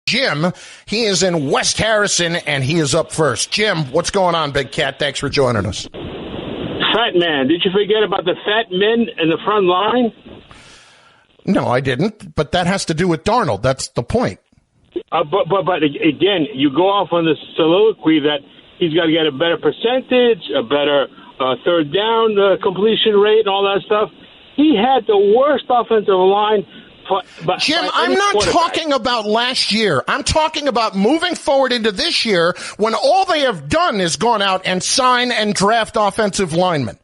Jim. He is in West Harrison, and he is up first. Jim, what's going on, Big Cat? Thanks for joining us. Fat man. Did you forget about the fat men in the front line? No, I didn't, but that has to do with Darnold. That's the point. But again, you go off on this soliloquy that he's got to get a better percentage, a better third down completion rate, and all that stuff. He had the worst offensive line. Jim, I'm not talking about last year. I'm talking about moving forward into this year when all they have done is gone out and sign and draft offensive linemen.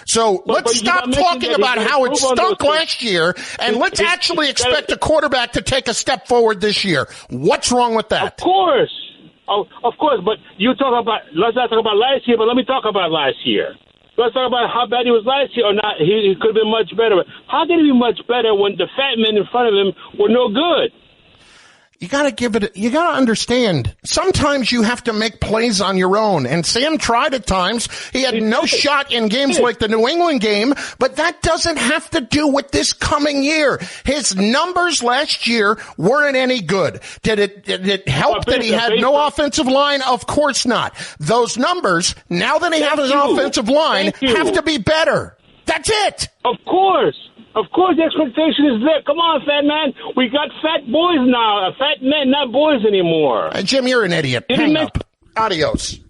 So let's stop talking about how it stunk last year, and let's actually expect a quarterback to take a step forward this year. What's wrong with that? Of course. Oh, of course, but let's not talk about last year, but let me talk about last year. Let's talk about how bad he was last year or not. He could have been much better. How can he be much better when the fat men in front of him were no good? You gotta understand, sometimes you have to make plays on your own. And Sam tried at times. He had no shot in games like the New England game, but that doesn't have to do with this coming year. His numbers last year weren't any good. Did it help that he had no offensive line? Of course not. Those numbers, now that he has an offensive line, have to be better. That's it. Of course. Of course, the expectation is there. Come on, fat man. We got fat boys now. Fat men, not boys anymore. Jim, you're an idiot. Hang up. Adios.